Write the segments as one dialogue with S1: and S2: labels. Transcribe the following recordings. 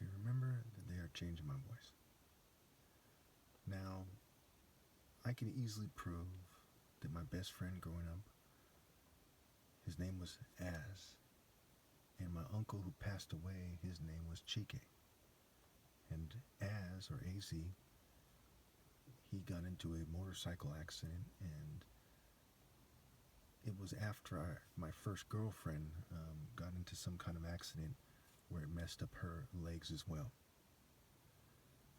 S1: Okay, remember that they are changing my voice. Now, I can easily prove that my best friend growing up, his name was Az, and my uncle who passed away, his name was Chike. And Az, or Az, he got into a motorcycle accident, and it was after my first girlfriend got into some kind of accident where it messed up her legs as well.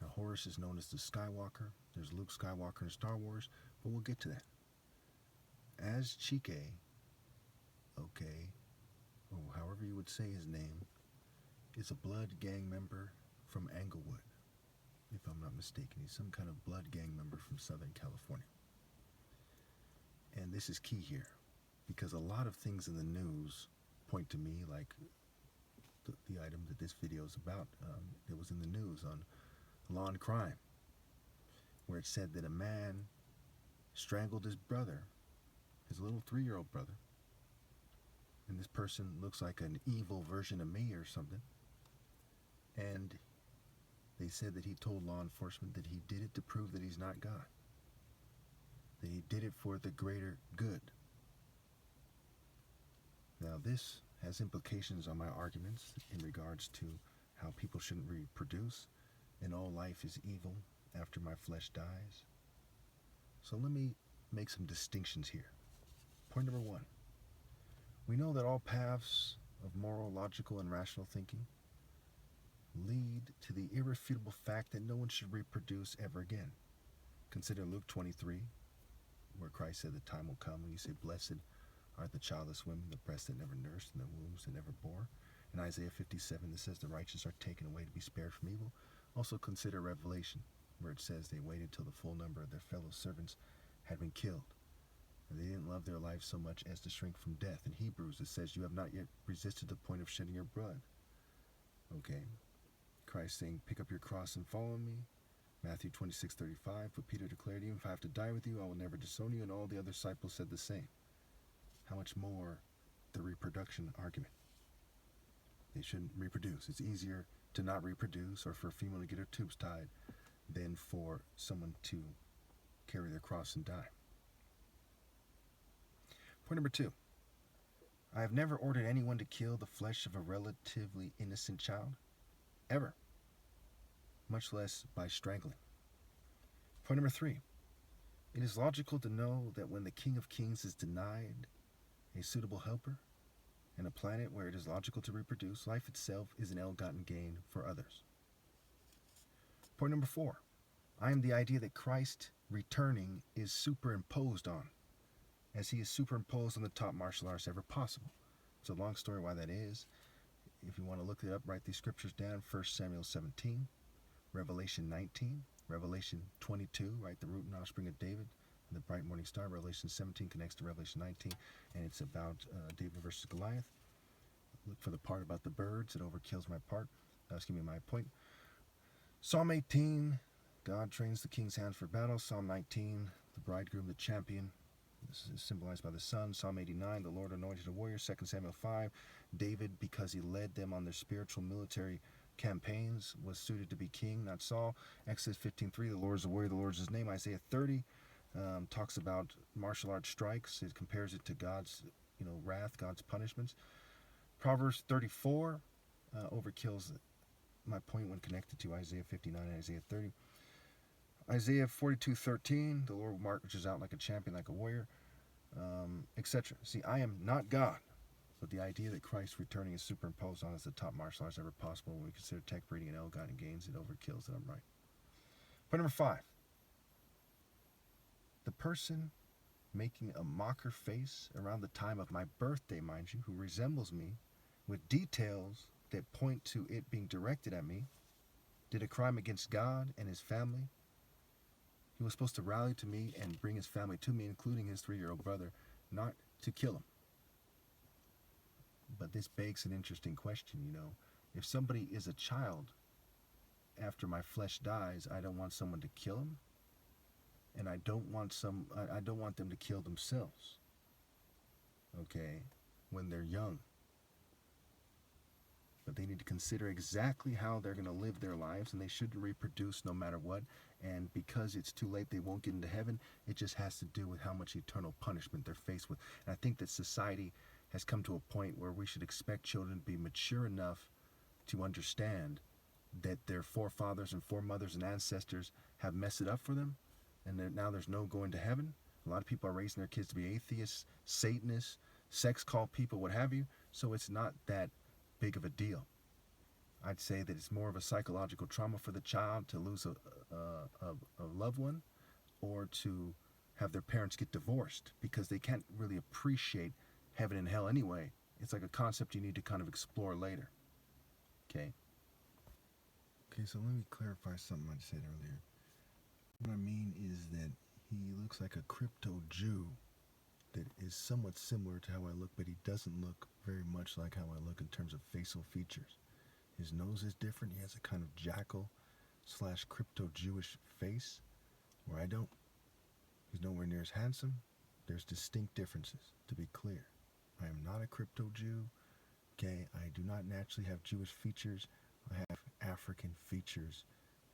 S1: Now, Horus is known as the Skywalker. There's Luke Skywalker in Star Wars, but we'll get to that. As Chike, okay, or however you would say his name, is a blood gang member from Englewood, if I'm not mistaken. He's some kind of blood gang member from Southern California. And this is key here, because a lot of things in the news point to me, like the item that this video is about, that was in the news on Law and Crime, where it said that a man strangled his brother, his little 3-year-old brother, and this person looks like an evil version of me or something, and they said that he told law enforcement that he did it to prove that he's not God, that he did it for the greater good. Now, this has implications on my arguments in regards to how people shouldn't reproduce and all life is evil after my flesh dies. So let me make some distinctions here. Point number 1. We know that all paths of moral, logical, and rational thinking lead to the irrefutable fact that no one should reproduce ever again. Consider Luke 23, where Christ said the time will come when you say, "Blessed are the childless women, the breasts that never nursed, and the wombs that never bore." In Isaiah 57, it says the righteous are taken away to be spared from evil. Also consider Revelation, where it says they waited till the full number of their fellow servants had been killed. And they didn't love their life so much as to shrink from death. In Hebrews, it says you have not yet resisted the point of shedding your blood. Okay. Christ saying, "Pick up your cross and follow me." Matthew 26:35, but Peter declared, "Even if I have to die with you, I will never disown you." And all the other disciples said the same. How much more the reproduction argument? They shouldn't reproduce. It's easier to not reproduce, or for a female to get her tubes tied, than for someone to carry their cross and die. Point number 2. I have never ordered anyone to kill the flesh of a relatively innocent child, ever, much less by strangling. Point number 3. It is logical to know that when the King of Kings is denied a suitable helper and a planet where it is logical to reproduce, life itself is an ill-gotten gain for others. Point number 4. I am the idea that Christ returning is superimposed on, as he is superimposed on the top martial arts ever possible. It's a long story why that is. If you want to look it up, write these scriptures down. 1 Samuel 17, Revelation 19, Revelation 22, right, the root and offspring of David, the bright morning star. Revelation 17 connects to Revelation 19, and it's about David versus Goliath. Look for the part about the birds. It overkills my part. My point. Psalm 18, God trains the king's hands for battle. Psalm 19, the bridegroom, the champion. This is symbolized by the sun. Psalm 89, the Lord anointed a warrior. 2 Samuel 5, David, because he led them on their spiritual military campaigns, was suited to be king, not Saul. Exodus 15:3, the Lord is a warrior, the Lord is his name. Isaiah 30 talks about martial arts strikes. It compares it to God's wrath, God's punishments. Proverbs 34 overkills my point when connected to Isaiah 59 and Isaiah 30. Isaiah 42:13, the Lord marches out like a champion, like a warrior, etc. See, I am not God, but the idea that Christ returning is superimposed on as the top martial arts ever possible when we consider tech breeding and ill-gotten gains, it overkills that I'm right. Point number 5. The person making a mocker face around the time of my birthday, mind you, who resembles me, with details that point to it being directed at me, did a crime against God and his family. He was supposed to rally to me and bring his family to me, including his 3-year-old brother, not to kill him. But this begs an interesting question, If somebody is a child after my flesh dies, I don't want someone to kill him, and I don't want them to kill themselves, okay, when they're young. but they need to consider exactly how they're going to live their lives, and they shouldn't reproduce no matter what. And because it's too late, they won't get into heaven. It just has to do with how much eternal punishment they're faced with. And I think that society has come to a point where we should expect children to be mature enough to understand that their forefathers and foremothers and ancestors have messed it up for them, and that now there's no going to heaven. A lot of people are raising their kids to be atheists, Satanists, sex cult people, what have you. So it's not that big of a deal. I'd say that it's more of a psychological trauma for the child to lose a loved one, or to have their parents get divorced, because they can't really appreciate heaven and hell anyway. It's like a concept you need to kind of explore later. Okay?
S2: Okay, so let me clarify something I said earlier. What I mean is that he looks like a crypto Jew that is somewhat similar to how I look, but he doesn't look very much like how I look in terms of facial features. His nose is different. He has a kind of jackal / crypto Jewish face, where I don't. He's nowhere near as handsome. There's distinct differences, to be clear. I am not a crypto Jew. Okay, I do not naturally have Jewish features. I have African features,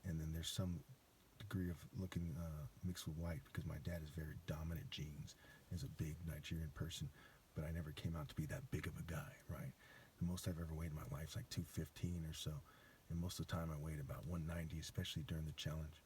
S2: and then there's some degree of looking mixed with white, because my dad is very dominant genes as a big Nigerian person, but I never came out to be that big of a guy, right? The most I've ever weighed in my life is like 215 or so, and most of the time I weighed about 190, especially during the challenge.